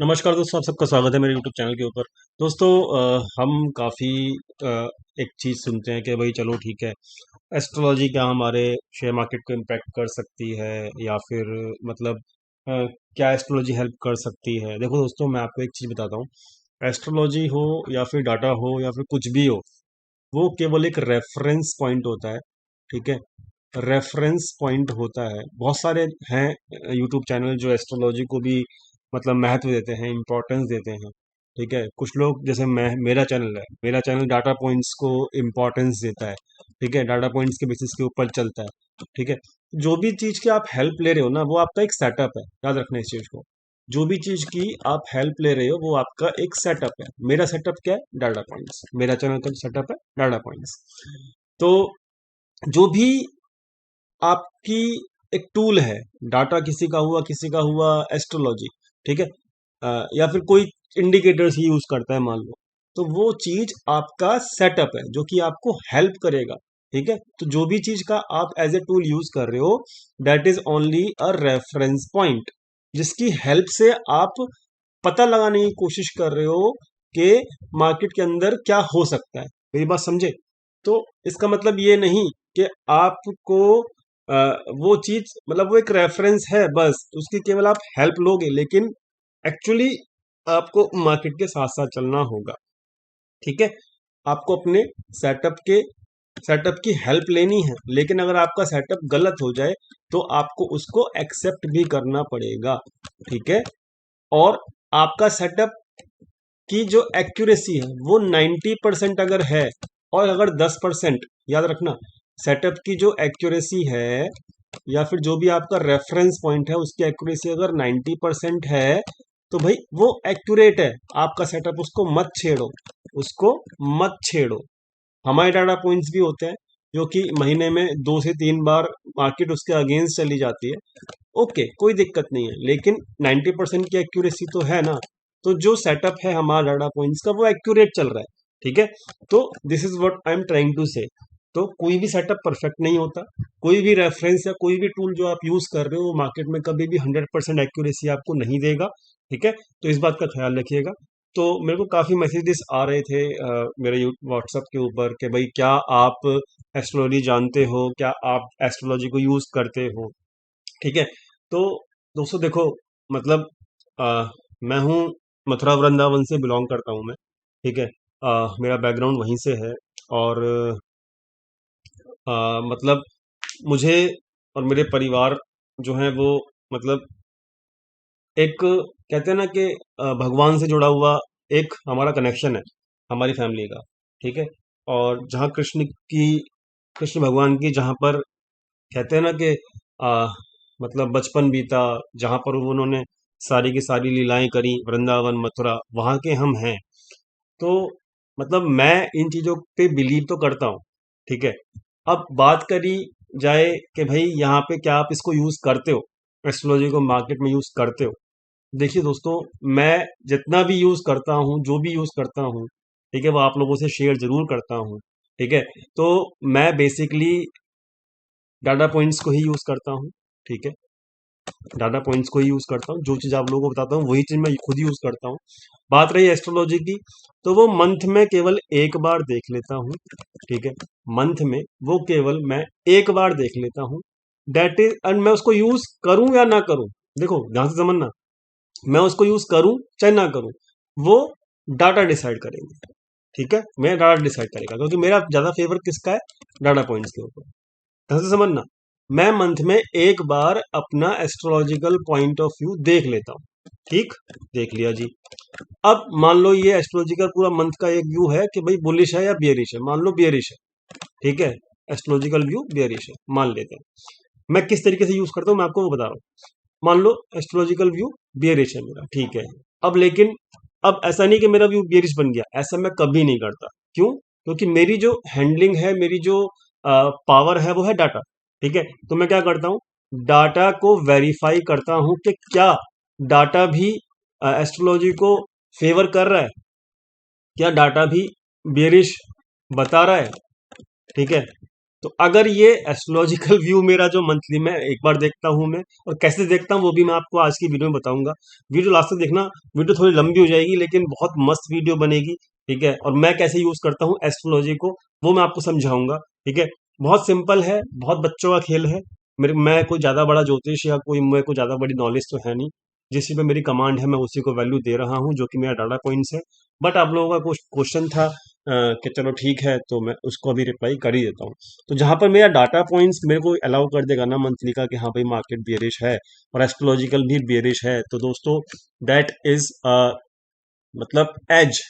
नमस्कार दोस्तों, आप सबका स्वागत है मेरे यूट्यूब चैनल के ऊपर। दोस्तों, हम काफ़ी एक चीज़ सुनते हैं कि भाई चलो ठीक है, एस्ट्रोलॉजी क्या हमारे शेयर मार्केट को इम्पैक्ट कर सकती है या फिर मतलब अ, क्या एस्ट्रोलॉजी हेल्प कर सकती है। देखो दोस्तों, मैं आपको एक चीज़ बताता हूँ। एस्ट्रोलॉजी हो या फिर डाटा हो या फिर कुछ भी हो, वो केवल एक रेफरेंस पॉइंट होता है। ठीक है, रेफरेंस पॉइंट होता है। बहुत सारे हैं यूट्यूब चैनल जो एस्ट्रोलॉजी को भी मतलब महत्व देते हैं, इम्पोर्टेंस देते हैं। ठीक है, कुछ लोग जैसे मैं, मेरा चैनल है, मेरा चैनल डाटा पॉइंट्स को इम्पोर्टेंस देता है। ठीक है, डाटा पॉइंट्स के बेसिस के ऊपर चलता है। ठीक है, जो भी चीज़ की आप हेल्प ले रहे हो ना, वो आपका एक सेटअप है। याद रखना इस चीज़ को। जो भी चीज़ की आप हेल्प ले रहे हो वो आपका एक सेटअप है। मेरा सेटअप क्या है? Data points. मेरा चैनल का सेटअप है डाटा पॉइंट्स। तो जो भी आपकी एक टूल है, डाटा किसी का हुआ एस्ट्रोलॉजी। ठीक है, या फिर कोई इंडिकेटर्स ही यूज करता है मान लो, तो वो चीज आपका सेटअप है जो कि आपको हेल्प करेगा। ठीक है, तो जो भी चीज का आप एज ए टूल यूज कर रहे हो, that is only a reference point, जिसकी हेल्प से आप पता लगाने की कोशिश कर रहे हो कि मार्केट के अंदर क्या हो सकता है। मेरी बात समझे? तो इसका मतलब ये नहीं कि आपको अ, वो चीज मतलब वो एक रेफरेंस है बस, उसकी केवल आप हेल्प लोगे, लेकिन एक्चुअली आपको मार्केट के साथ साथ चलना होगा। ठीक है, आपको अपने सेटअप के सेटअप की हेल्प लेनी है, लेकिन अगर आपका सेटअप गलत हो जाए तो आपको उसको एक्सेप्ट भी करना पड़ेगा। ठीक है, और आपका सेटअप की जो एक्यूरेसी है वो 90% अगर है, और अगर 10%, याद रखना, सेटअप की जो एक्यूरेसी है या फिर जो भी आपका रेफरेंस पॉइंट है उसकी एक्यूरेसी अगर 90% है, तो भाई वो एक्यूरेट है। आपका सेटअप, उसको मत छेड़ो, उसको मत छेड़ो। हमारे डाटा पॉइंट्स भी होते हैं जो कि महीने में 2 से 3 बार मार्केट उसके अगेंस्ट चली जाती है। ओके, कोई दिक्कत नहीं है, लेकिन 90% की एक्यूरेसी तो है ना। तो जो सेटअप है हमारा डाटा पॉइंट्स का वो एक्यूरेट चल रहा है। ठीक है, तो this is what I am trying to say. तो कोई भी सेटअप परफेक्ट नहीं होता। कोई भी रेफरेंस या कोई भी टूल जो आप यूज कर रहे हो वो मार्केट में कभी भी 100% एक्यूरेसी आपको नहीं देगा। ठीक है, तो इस बात का ख्याल रखिएगा। तो मेरे को काफ़ी मैसेजेस आ रहे थे मेरे व्हाट्सएप के ऊपर कि भाई क्या आप एस्ट्रोलॉजी जानते हो, क्या आप एस्ट्रोलॉजी को यूज़ करते हो। ठीक है, तो दोस्तों देखो, मतलब मैं हूँ, मथुरा वृंदावन से बिलोंग करता हूँ मैं। ठीक है, मेरा बैकग्राउंड वहीं से है। और मतलब मुझे और मेरे परिवार जो हैं वो मतलब एक, कहते हैं ना कि भगवान से जुड़ा हुआ एक हमारा कनेक्शन है, हमारी फैमिली का। ठीक है, और जहाँ कृष्ण भगवान की, जहाँ पर कहते हैं ना कि आ, मतलब बचपन बीता, जहाँ पर उन्होंने सारी की सारी लीलाएं करी, वृंदावन मथुरा, वहाँ के हम हैं। तो मतलब मैं इन चीज़ों पे बिलीव तो करता हूँ। ठीक है, अब बात करी जाए कि भाई यहाँ पे क्या आप इसको यूज़ करते हो, एस्ट्रोलॉजी को मार्केट में यूज़ करते हो। देखिए दोस्तों, मैं जितना भी यूज़ करता हूँ, जो भी यूज़ करता हूँ, ठीक है, वो आप लोगों से शेयर जरूर करता हूँ। ठीक है, तो मैं बेसिकली डाटा पॉइंट्स को ही यूज़ करता हूँ। ठीक है, डाटा पॉइंट्स को ही यूज़ करता हूँ। जो चीज़ आप लोगों को बताता हूँ वही चीज़ मैं खुद यूज़ करता हूँ। बात रही एस्ट्रोलॉजी की, तो वो मंथ में केवल एक बार देख लेता हूँ। ठीक है, मंथ में वो केवल मैं एक बार देख लेता हूँ। दैट इज, एंड मैं उसको यूज़ करूँ या ना करूँ, देखो ध्यान से समझना, मैं उसको यूज़ करूँ चाहे ना करूँ, वो डाटा डिसाइड करेंगे। ठीक है, मेरा डाटा डिसाइड करेगा, क्योंकि मेरा ज़्यादा फेवर किसका है? डाटा पॉइंट्स के ऊपर। ढंग से समझना, मैं मंथ में एक बार अपना एस्ट्रोलॉजिकल पॉइंट ऑफ व्यू देख लेता हूँ। ठीक, देख लिया जी। अब मान लो ये एस्ट्रोलॉजिकल पूरा मंथ का एक व्यू है कि भाई बुलिश है या बियरिश है। मान लो बियरिश है। ठीक है, एस्ट्रोलॉजिकल व्यू बियरिश है मान लेते हैं। मैं किस तरीके से यूज करता हूँ मैं आपको वो बता रहा हूँ। मान लो एस्ट्रोलॉजिकल व्यू बियरिश है मेरा, ठीक है। अब लेकिन अब ऐसा नहीं कि मेरा व्यू बियरिश बन गया, ऐसा मैं कभी नहीं करता। क्यों? क्योंकि मेरी जो हैंडलिंग है, मेरी जो पावर है वो है डाटा। ठीक है, तो मैं क्या करता हूँ, डाटा को वेरीफाई करता हूँ कि क्या डाटा भी एस्ट्रोलॉजी को फेवर कर रहा है, क्या डाटा भी बियरिश बता रहा है। ठीक है, तो अगर ये एस्ट्रोलॉजिकल व्यू मेरा जो मंथली में एक बार देखता हूँ मैं, और कैसे देखता हूँ वो भी मैं आपको आज की वीडियो में बताऊंगा। वीडियो लास्ट तक देखना। वीडियो थोड़ी लंबी हो जाएगी लेकिन बहुत मस्त वीडियो बनेगी। ठीक है, और मैं कैसे यूज करता हूँ एस्ट्रोलॉजी को वो मैं आपको समझाऊंगा। ठीक है, बहुत सिंपल है, बहुत बच्चों का खेल है। मैं कोई ज्यादा बड़ा ज्योतिष या कोई मेरे को ज्यादा बड़ी नॉलेज तो है नहीं। जिस चीज पे मेरी कमांड है मैं उसी को वैल्यू दे रहा हूँ, जो कि मेरा डाटा पॉइंट्स है। बट आप लोगों का कुछ क्वेश्चन था कि चलो ठीक है, तो मैं उसको अभी रिप्लाई कर ही देता हूँ। तो जहां पर मेरा डाटा पॉइंट्स मेरे को अलाउ कर देगा ना मंथली का, कि हाँ भाई मार्केट बियरिश है और एस्ट्रोलॉजिकल भी बियरिश है, तो दोस्तों दैट इज मतलब एज,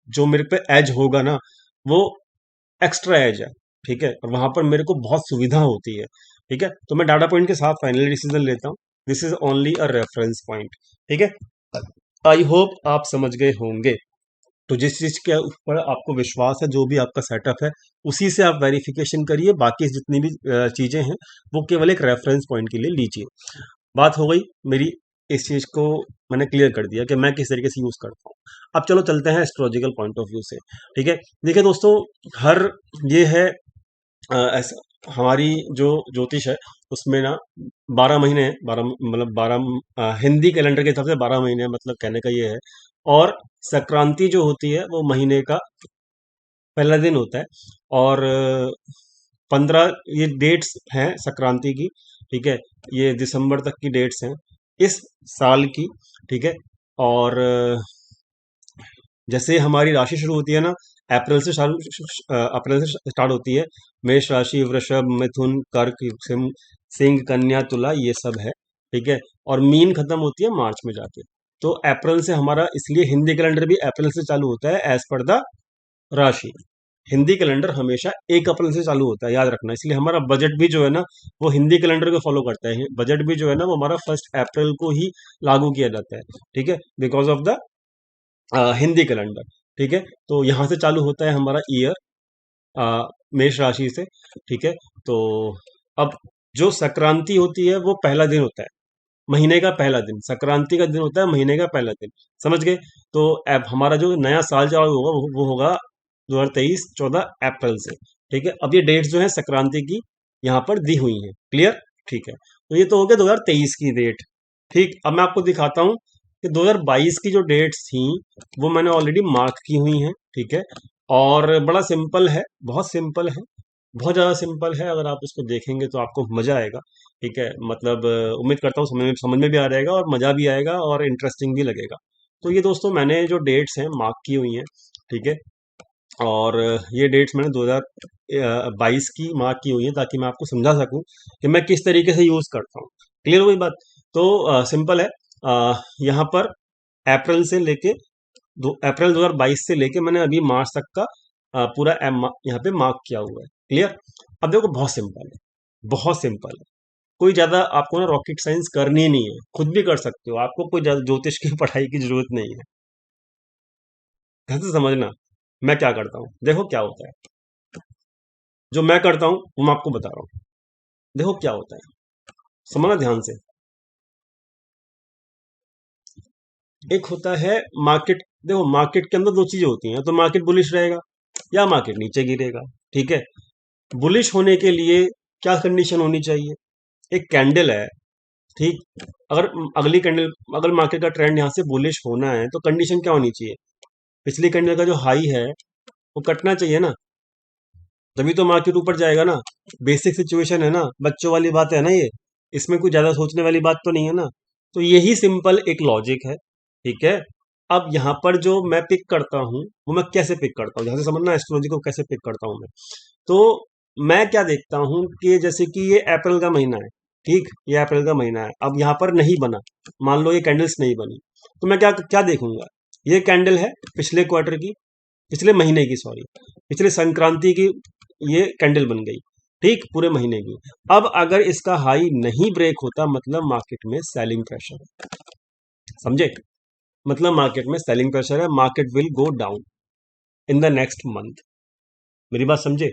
जो मेरे पे एज होगा ना, वो एक्स्ट्रा एज है। ठीक है, और वहां पर मेरे को बहुत सुविधा होती है। ठीक है, तो मैं डाटा पॉइंट के साथ फाइनली डिसीजन लेता हूँ। This is only a reference point. ठीक है, आई होप आप समझ गए होंगे। तो जिस चीज के ऊपर आपको विश्वास है, जो भी आपका सेटअप है, उसी से आप वेरिफिकेशन करिए। बाकी जितनी भी चीजें हैं वो केवल एक रेफरेंस पॉइंट के लिए लीजिए। बात हो गई मेरी, इस चीज को मैंने क्लियर कर दिया कि मैं किस तरीके से यूज करता हूँ। अब चलो चलते हैं एस्ट्रोलॉजिकल पॉइंट ऑफ व्यू से। ठीक है, देखिए दोस्तों, हर ये है ऐसा हमारी जो ज्योतिष है उसमें ना 12 महीने हैं। 12 मतलब 12 हिंदी कैलेंडर के हिसाब से 12 महीने हैं, मतलब कहने का ये है। और संक्रांति जो होती है वो महीने का पहला दिन होता है। और 15 ये डेट्स हैं संक्रांति की। ठीक है, ये दिसंबर तक की डेट्स हैं इस साल की। ठीक है, और जैसे हमारी राशि शुरू होती है ना, अप्रैल से स्टार्ट होती है। मेष राशि, वृषभ, मिथुन, कर्क, सिंह, कन्या, तुला, ये सब है। ठीक है, और मीन खत्म होती है मार्च में जाके। तो अप्रैल से हमारा, इसलिए हिंदी कैलेंडर भी अप्रैल से चालू होता है एज पर द राशि। हिंदी कैलेंडर हमेशा 1 अप्रैल से चालू होता है, याद रखना। इसलिए हमारा बजट भी जो है ना, वो हिंदी कैलेंडर को फॉलो करता है। बजट भी जो है ना, वो हमारा 1 अप्रैल को ही लागू किया जाता है। ठीक है, because of the Hindi calendar. ठीक है, तो यहाँ से चालू होता है हमारा ईयर, मेष राशि से। ठीक है, तो अब जो संक्रांति होती है वो पहला दिन होता है, महीने का पहला दिन। संक्रांति का दिन होता है महीने का पहला दिन। समझ गए? तो अब हमारा जो नया साल चालू होगा वो होगा 2023 14 अप्रैल से। ठीक है, अब ये डेट्स जो है संक्रांति की यहाँ पर दी हुई हैं। क्लियर? ठीक है, तो ये तो हो गया 2023 की डेट। ठीक, अब मैं आपको दिखाता हूँ कि 2022 की जो डेट्स थी वो मैंने ऑलरेडी मार्क की हुई हैं। ठीक है, और बड़ा सिंपल है, बहुत सिंपल है, बहुत ज़्यादा सिंपल है। अगर आप इसको देखेंगे तो आपको मज़ा आएगा। ठीक है, मतलब उम्मीद करता हूँ समझ में भी आ जाएगा और मज़ा भी आएगा और इंटरेस्टिंग भी लगेगा। तो ये दोस्तों मैंने जो डेट्स हैं मार्क की हुई हैं। ठीक है, और ये डेट्स मैंने 2022 की मार्क की हुई है, ताकि मैं आपको समझा सकूं कि मैं किस तरीके से यूज़ करता हूँ। क्लियर हो गई बात? तो सिंपल है। यहाँ पर अप्रैल से लेके अप्रैल 2022 से लेके मैंने अभी मार्च तक का पूरा यहाँ पे मार्क किया हुआ है। क्लियर? अब देखो, बहुत सिंपल है, बहुत सिंपल है। कोई ज्यादा आपको ना रॉकेट साइंस करनी नहीं है, खुद भी कर सकते हो। आपको कोई ज्यादा ज्योतिष की पढ़ाई की जरूरत नहीं है। ध्यान से समझना मैं क्या करता हूँ। देखो क्या होता है, जो मैं करता हूँ वो मैं आपको बता रहा हूँ। देखो क्या होता है, समझना ध्यान से। एक होता है मार्केट। देखो, मार्केट के अंदर दो चीजें होती हैं, तो मार्केट बुलिश रहेगा या मार्केट नीचे गिरेगा। ठीक है, बुलिश होने के लिए क्या कंडीशन होनी चाहिए? एक कैंडल है, ठीक, अगर अगली कैंडल, अगर मार्केट का ट्रेंड यहाँ से बुलिश होना है तो कंडीशन क्या होनी चाहिए? पिछली कैंडल का जो हाई है वो कटना चाहिए ना, तभी तो मार्केट ऊपर जाएगा ना। बेसिक सिचुएशन है ना, बच्चों वाली बात है ना ये। इसमें कुछ ज्यादा सोचने वाली बात तो नहीं है ना। तो यही सिंपल एक लॉजिक है। ठीक है, अब यहाँ पर जो मैं पिक करता हूँ वो मैं कैसे पिक करता हूँ, जहाँ से समझना एस्ट्रोलॉजी को कैसे पिक करता हूँ मैं। तो मैं क्या देखता हूँ कि जैसे कि ये अप्रैल का महीना है। ठीक, ये अप्रैल का महीना है, अब यहाँ पर नहीं बना, मान लो ये कैंडल्स नहीं बनी, तो मैं क्या क्या देखूंगा? ये कैंडल है पिछले क्वार्टर की, पिछले महीने की, सॉरी, पिछले संक्रांति की ये कैंडल बन गई। ठीक, पूरे महीने की। अब अगर इसका हाई नहीं ब्रेक होता, मतलब मार्केट में सेलिंग प्रेशर है। समझे? मतलब मार्केट में सेलिंग प्रेशर है, market will go down in the next month. मेरी बात समझे?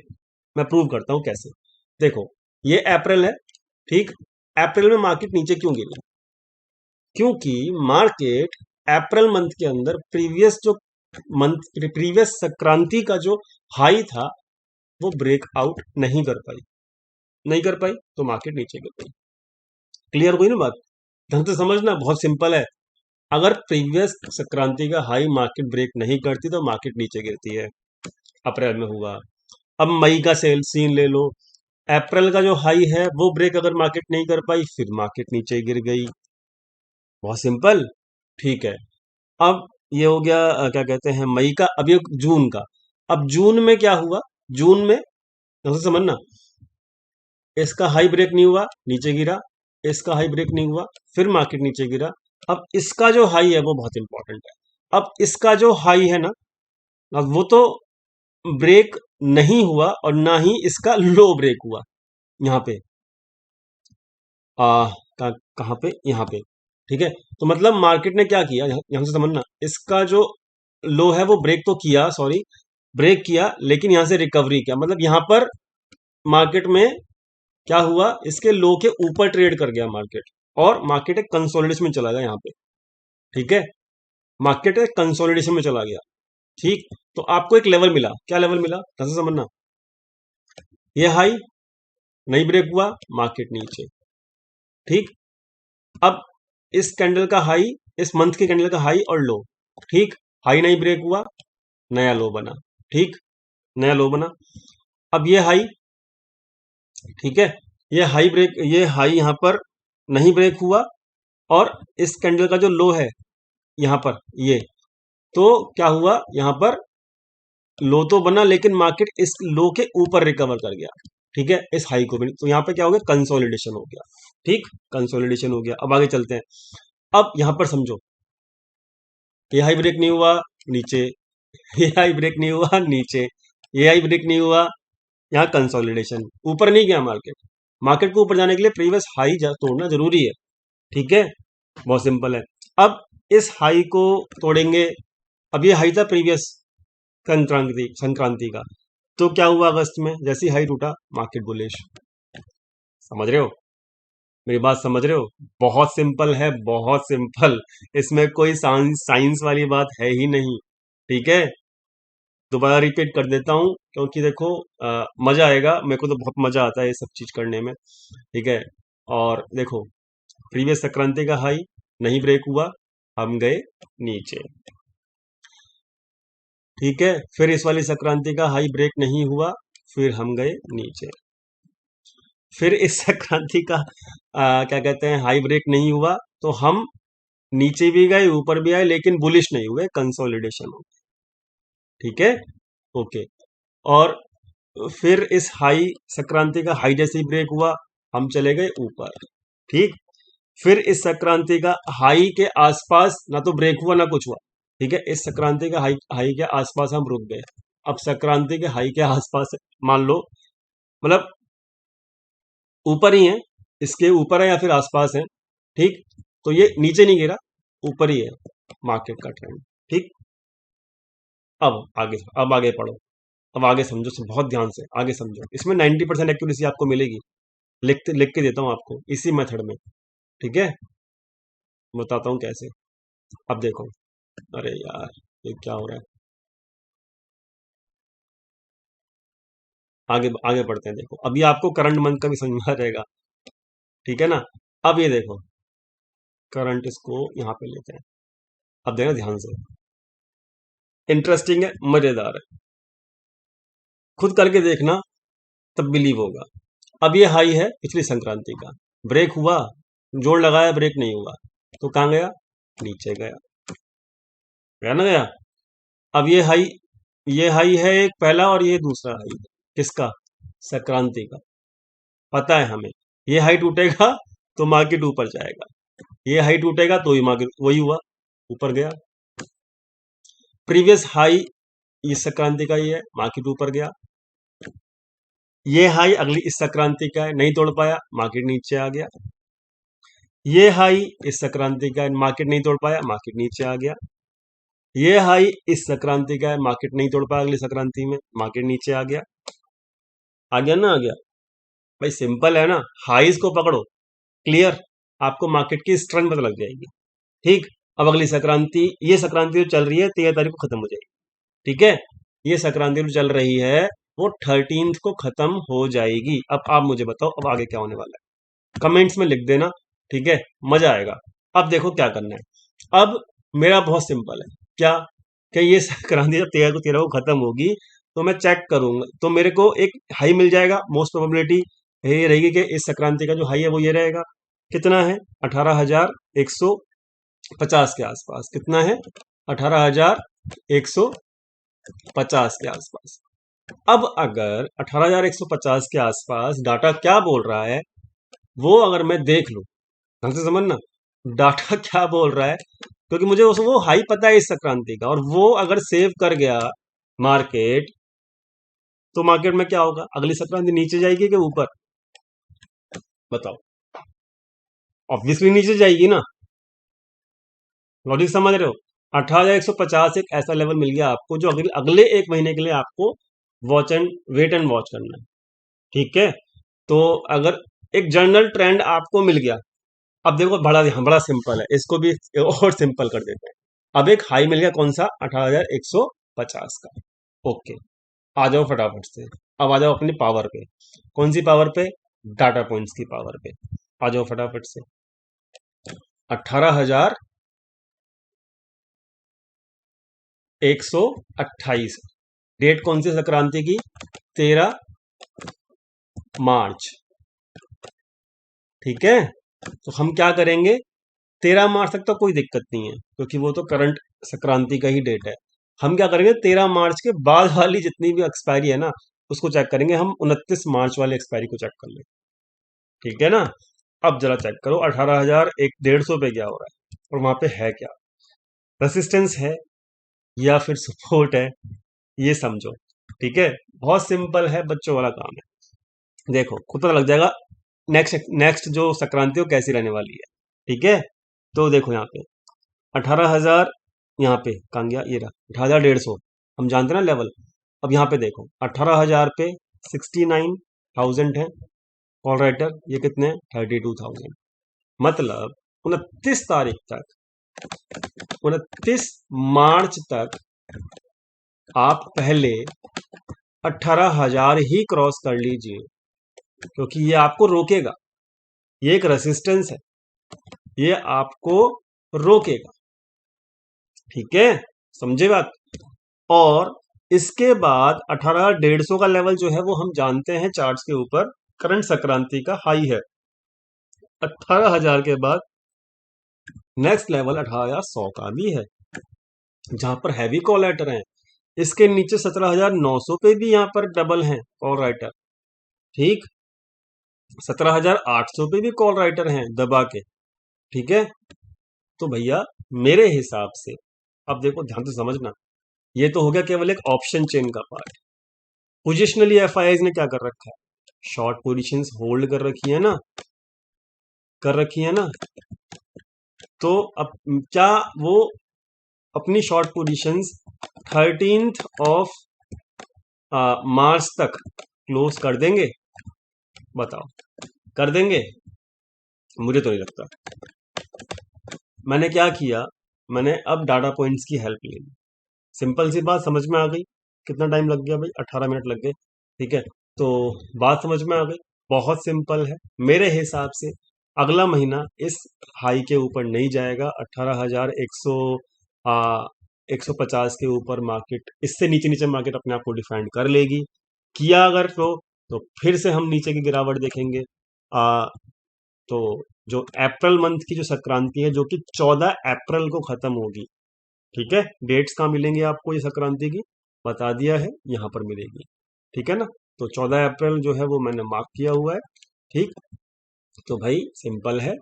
मैं प्रूव करता हूं कैसे। देखो, ये अप्रैल है। ठीक, अप्रैल में मार्केट नीचे क्यों गिरी? क्योंकि मार्केट अप्रैल मंथ के अंदर प्रीवियस जो मंथ, प्रीवियस संक्रांति का जो हाई था वो ब्रेकआउट नहीं कर पाई। नहीं कर पाई तो मार्केट नीचे गिर गई। क्लियर हुई ना बात? ढंग से समझना, बहुत सिंपल है। अगर प्रीवियस संक्रांति का हाई मार्केट ब्रेक नहीं करती तो मार्केट नीचे गिरती है। अप्रैल में हुआ। अब मई का सेल सीन ले लो। अप्रैल का जो हाई है वो ब्रेक अगर मार्केट नहीं कर पाई फिर मार्केट नीचे गिर गई। बहुत सिंपल। ठीक है। अब ये हो गया क्या कहते हैं मई का। अब ये जून का। अब जून में क्या हुआ? जून में ढंग से समझना, इसका हाई ब्रेक नहीं हुआ, नीचे गिरा। इसका हाई ब्रेक नहीं हुआ, फिर मार्केट नीचे गिरा। अब इसका जो हाई है वो बहुत इंपॉर्टेंट है। अब इसका जो हाई है ना, अब वो तो ब्रेक नहीं हुआ और ना ही इसका लो ब्रेक हुआ। यहाँ पे कहाँ पे? यहाँ पे। ठीक है। तो मतलब मार्केट ने क्या किया, यहाँ से समझना, इसका जो लो है वो ब्रेक तो किया, सॉरी, ब्रेक किया, लेकिन यहां से रिकवरी किया। मतलब यहां पर मार्केट में क्या हुआ, इसके लो के ऊपर ट्रेड कर गया मार्केट, और मार्केट एक कंसोलिडेशन में चला गया यहाँ पे। ठीक है। मार्केट एक कंसोलिडेशन में चला गया। ठीक। तो आपको एक लेवल मिला। क्या लेवल मिला, कैसे समझना, ये हाई नहीं ब्रेक हुआ, मार्केट नीचे। ठीक। अब इस कैंडल का हाई, इस मंथ के कैंडल का हाई और लो। ठीक। हाई नहीं ब्रेक हुआ, नया लो बना। ठीक। नया लो बना। अब ये हाई, ठीक है, ये हाई यहां पर नहीं ब्रेक हुआ, और इस कैंडल का जो लो है यहां पर, ये तो क्या हुआ, यहां पर लो तो बना लेकिन मार्केट इस लो के ऊपर रिकवर कर गया। ठीक है। इस हाई को भी, तो यहां पे क्या हो गया, कंसोलिडेशन हो गया। ठीक। कंसोलिडेशन हो गया। अब आगे चलते हैं। अब यहां पर समझो, ये हाई ब्रेक नहीं हुआ, नीचे। ये हाई ब्रेक नहीं हुआ, नीचे। ये हाई ब्रेक नहीं हुआ, यहाँ कंसोलिडेशन। ऊपर नहीं गया मार्केट। मार्केट को ऊपर जाने के लिए प्रीवियस हाई तोड़ना जरूरी है। ठीक है। बहुत सिंपल है। अब इस हाई को तोड़ेंगे। अब ये हाई था प्रीवियस संक्रांति का। तो क्या हुआ, अगस्त में जैसे ही हाई टूटा मार्केट बुलिश। समझ रहे हो? मेरी बात समझ रहे हो? बहुत सिंपल है, बहुत सिंपल। इसमें कोई साइंस वाली बात है ही नहीं। ठीक है। दोबारा रिपीट कर देता हूँ क्योंकि देखो मजा आएगा। मेरे को तो बहुत मजा आता है ये सब चीज करने में। ठीक है। और देखो, प्रीवियस संक्रांति का हाई नहीं ब्रेक हुआ, हम गए नीचे। ठीक है। फिर इस वाली संक्रांति का हाई ब्रेक नहीं हुआ, फिर हम गए नीचे। फिर इस संक्रांति का क्या कहते हैं हाई ब्रेक नहीं हुआ, तो हम नीचे भी गए, ऊपर भी आए, लेकिन बुलिश नहीं हुए, कंसोलिडेशन हो गया। ठीक है। ओके। और फिर इस हाई संक्रांति का हाई जैसे ही ब्रेक हुआ, हम चले गए ऊपर। ठीक। फिर इस संक्रांति का हाई के आसपास ना तो ब्रेक हुआ ना कुछ हुआ। ठीक है। इस संक्रांति का हाई हाई के आसपास हम रुक गए। अब संक्रांति के हाई के आसपास मान लो, मतलब ऊपर ही है, इसके ऊपर है या फिर आसपास है। ठीक। तो ये नीचे नहीं गिरा, ऊपर ही है मार्केट का ट्रेंड। ठीक। अब आगे पढ़ो। अब आगे समझो, बहुत ध्यान से आगे समझो। इसमें 90% एक्यूरेसी आपको मिलेगी। लिख के देता हूं आपको इसी मेथड में। ठीक है। बताता हूं कैसे। अब देखो, अरे यार ये क्या हो रहा है। आगे आगे बढ़ते हैं। देखो अभी आपको करंट मंथ का भी समझ में आ जाएगा। ठीक है ना? अब ये देखो, करंट इसको यहां पे लेते हैं। अब देखना ध्यान से, इंटरेस्टिंग है, मजेदार है, खुद करके देखना तब बिलीव होगा। अब ये हाई है पिछली संक्रांति का, ब्रेक हुआ, जोड़ लगाया, ब्रेक नहीं हुआ, तो कहां गया, नीचे गया। गया ना? गया। अब ये हाई है एक पहला, और ये दूसरा हाई है किसका, संक्रांति का। पता है हमें, ये हाई टूटेगा तो मार्केट ऊपर जाएगा, ये हाई टूटेगा तो ही मार्केट, वही हुआ, ऊपर गया। प्रीवियस हाई इस संक्रांति का ही है, मार्केट ऊपर गया। ये हाई अगली इस संक्रांति का है, नहीं तोड़ पाया, मार्केट नीचे आ गया। ये हाई इस संक्रांति का है, मार्केट नहीं तोड़ पाया, मार्केट नीचे आ गया। ये हाई इस संक्रांति का है, मार्केट नहीं तोड़ पाया अगली संक्रांति में, मार्केट नीचे आ गया। आ गया ना? आ गया। भाई सिंपल है ना, हाईज को पकड़ो, क्लियर, आपको मार्केट की स्ट्रेंथ पता लग जाएगी। ठीक। अब अगली संक्रांति, ये संक्रांति जो चल रही है 13 तारीख को खत्म हो जाएगी। ठीक है। ये संक्रांति जो चल रही है वो 13th को खत्म हो जाएगी। अब आप मुझे बताओ अब आगे क्या होने वाला है, कमेंट्स में लिख देना, ठीक है, मजा आएगा। अब देखो क्या करना है। अब मेरा बहुत सिंपल है, क्या कि ये संक्रांति जब 13 को खत्म होगी तो मैं चेक करूंगा, तो मेरे को एक हाई मिल जाएगा। मोस्ट प्रोबेबिलिटी ये रहेगी कि इस संक्रांति का जो हाई है वो ये रहेगा, कितना है, 18,150 के आसपास। कितना है, 18,150 के आसपास। अब अगर 18,150 के आसपास डाटा क्या बोल रहा है, वो अगर मैं देख लूं, ढंग से समझना, डाटा क्या बोल रहा है, क्योंकि मुझे वो हाई पता है इस संक्रांति का, और वो अगर सेव कर गया मार्केट, तो मार्केट में क्या होगा, अगली संक्रांति नीचे जाएगी कि ऊपर, बताओ। ऑब्वियसली नीचे जाएगी ना, लॉजिक समझ रहे हो। 18,150 एक ऐसा लेवल मिल गया आपको जो अगले अगले एक महीने के लिए आपको watch and wait and watch करना है, ठीक है। तो अगर एक जनरल ट्रेंड आपको मिल गया, अब देखो बड़ा सिंपल है, इसको भी और सिंपल कर देते हैं। अब एक हाई मिल गया, कौन सा, 18,150 का, ओके। आ जाओ फटाफट से, अब आ जाओ अपनी पावर पे। कौन सी पावर पे, डाटा पॉइंट्स की पावर पे। आ जाओ फटाफट से, 18,128, डेट कौन सी संक्रांति की, 13 मार्च, ठीक है। तो हम क्या करेंगे, 13 मार्च तक तो कोई दिक्कत नहीं है क्योंकि वो तो करंट संक्रांति का ही डेट है। हम क्या करेंगे, 13 मार्च के बाद वाली जितनी भी एक्सपायरी है ना, उसको चेक करेंगे। हम 29 मार्च वाले एक्सपायरी को चेक कर लें, ठीक है ना। अब जरा चेक करो 18,150 पे क्या हो रहा है, और वहां पे है क्या, रेसिस्टेंस है या फिर सपोर्ट है, ये समझो, ठीक है। बहुत सिंपल है, बच्चों वाला काम है, देखो खुद पता लग जाएगा नेक्स्ट नेक्स्ट जो संक्रांति हो कैसी रहने वाली है, ठीक है। तो देखो यहाँ पे 18,000, यहाँ पे कहाँ गया, ये रहा 18,150, हम जानते हैं ना लेवल। अब यहाँ पे देखो 18,000 पे 69,000 है, कॉल राइटर ये कितने हैं, 32,000। मतलब 29 तारीख तक, 29 मार्च तक आप पहले 18,000 ही क्रॉस कर लीजिए, क्योंकि ये आपको रोकेगा, ये एक रेसिस्टेंस है, ये आपको रोकेगा, ठीक है, समझे बात। और इसके बाद 18,150 का लेवल जो है वो हम जानते हैं चार्ट्स के ऊपर करंट संक्रांति का हाई है। 18,000 के बाद नेक्स्ट लेवल 18,100 का भी है, जहां पर हैवी कॉल राइटर हैं। इसके नीचे 17,900 पे भी यहाँ पर डबल हैं कॉल राइटर, ठीक। 17,800 पे भी कॉल राइटर हैं दबा के, ठीक है। तो भैया मेरे हिसाब से, अब देखो ध्यान से समझना, ये तो हो गया केवल एक ऑप्शन चेन का पार्ट। पोजिशनली एफआईआईज ने क्या कर रखा है, शॉर्ट पोजीशंस होल्ड कर रखी है ना, कर रखी है ना। तो अब क्या वो अपनी शॉर्ट पोजीशंस 13 मार्च तक क्लोज कर देंगे, बताओ, कर देंगे, मुझे तो नहीं लगता। मैंने क्या किया, मैंने अब डाटा पॉइंट्स की हेल्प ले ली, सिंपल सी बात समझ में आ गई। कितना टाइम लग गया भाई, 18 मिनट लग गए, ठीक है। तो बात समझ में आ गई, बहुत सिंपल है। मेरे हिसाब से अगला महीना इस हाई के ऊपर नहीं जाएगा, 18,150 के ऊपर मार्केट, इससे नीचे नीचे मार्केट अपने आप को डिफाइंड कर लेगी। किया अगर तो फिर से हम नीचे की गिरावट देखेंगे। तो जो अप्रैल मंथ की जो संक्रांति है, जो कि 14 अप्रैल को खत्म होगी, ठीक है। डेट्स कहाँ मिलेंगे आपको ये संक्रांति की, बता दिया है, यहाँ पर मिलेगी, ठीक है ना। तो 14 अप्रैल जो है वो मैंने मार्क किया हुआ है, ठीक। तो भाई सिंपल है,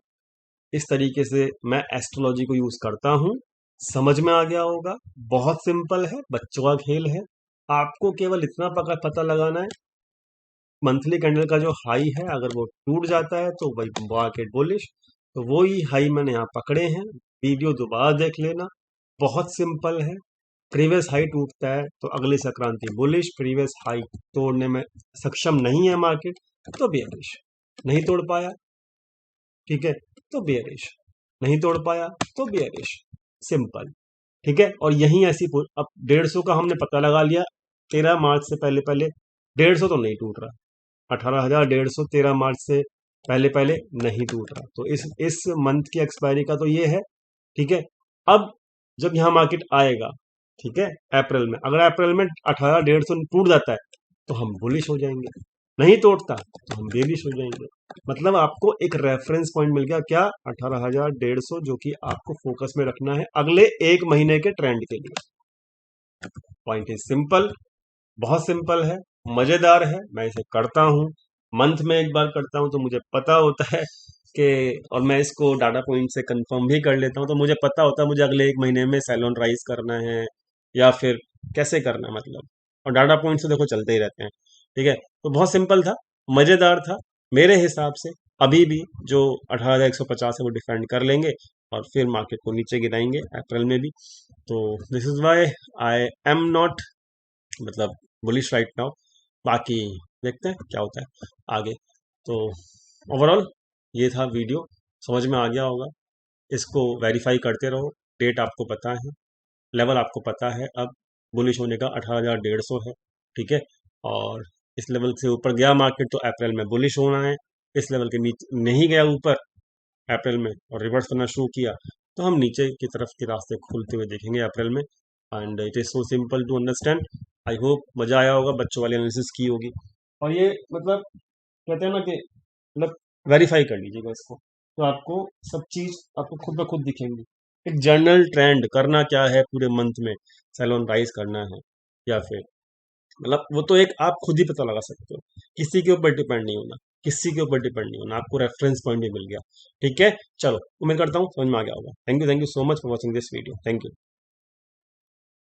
इस तरीके से मैं एस्ट्रोलॉजी को यूज करता हूँ। समझ में आ गया होगा, बहुत सिंपल है, बच्चों का खेल है। आपको केवल इतना पता लगाना है, मंथली कैंडल का जो हाई है अगर वो टूट जाता है तो भाई मार्केट बुलिश। तो वो ही हाई मैंने यहाँ पकड़े हैं, वीडियो दोबारा देख लेना, बहुत सिंपल है। प्रीवियस हाई टूटता है तो अगली संक्रांति बुलिश, प्रीवियस हाई तोड़ने में सक्षम नहीं है मार्केट तो बेयरिश, नहीं तोड़ पाया, ठीक है, तो बेयरिश, नहीं तोड़ पाया तो बेयरिश, सिंपल, ठीक है। और यही ऐसी अब 150 का हमने पता लगा लिया 13 मार्च से पहले पहले, 150 तो नहीं टूट रहा, 18,150 13 मार्च से पहले पहले नहीं टूट रहा। तो इस मंथ की एक्सपायरी का तो ये है, ठीक है। अब जब यहाँ मार्केट आएगा, ठीक है, अप्रैल में, अगर अप्रैल में 18,150 टूट जाता है तो हम बुलिश हो जाएंगे, नहीं तोड़ता तो हम बेरिश हो जाएंगे। मतलब आपको एक रेफरेंस पॉइंट मिल गया, क्या? 18,150, जो कि आपको फोकस में रखना है अगले 1 महीने के ट्रेंड के लिए। पॉइंट इज सिंपल, बहुत सिंपल है, मजेदार है। मैं इसे करता हूँ, मंथ में एक बार करता हूँ, तो मुझे पता होता है कि, और मैं इसको डाटा पॉइंट से कंफर्म भी कर लेता हूँ, तो मुझे पता होता है मुझे अगले 1 महीने में सेल ऑन राइज करना है या फिर कैसे करना है, मतलब। और डाटा पॉइंट से देखो चलते ही रहते हैं, ठीक है। तो बहुत सिंपल था, मजेदार था, मेरे हिसाब से अभी भी जो 18,150 है वो डिफेंड कर लेंगे और फिर मार्केट को नीचे गिराएंगे अप्रैल में भी। तो this is why I am not, मतलब, बुलिश राइट नाउ। बाकी देखते हैं क्या होता है आगे। तो ओवरऑल ये था वीडियो, समझ में आ गया होगा। इसको वेरीफाई करते रहो, डेट आपको पता है, लेवल आपको पता है, अब बुलिश होने का 18,150 है, ठीक है। और इस लेवल से ऊपर गया मार्केट तो अप्रैल में बुलिश होना है, इस लेवल के नीचे नहीं गया ऊपर अप्रैल में और रिवर्स करना शुरू किया तो हम नीचे की तरफ के रास्ते खुलते हुए देखेंगे अप्रैल में। And it is so simple to understand. I hope मज़ा आया होगा, बच्चों वाली एनालिसिस की होगी। और ये, मतलब, कहते हैं ना कि, मतलब, वेरीफाई कर लीजिएगा इसको, तो आपको सब चीज़ आपको खुद ब खुद दिखेंगी। एक जर्नल ट्रेंड करना क्या है पूरे मंथ में, सेलोन राइज करना है या फिर, मतलब, वो तो एक आप खुद ही पता लगा सकते हो, किसी के ऊपर डिपेंड नहीं होना, किसी के ऊपर डिपेंड नहीं होना, आपको रेफरेंस पॉइंट भी मिल गया, ठीक है। चलो, उम्मीद करता हूँ समझ में आ गया होगा। Thank you so much for watching this video, thank you.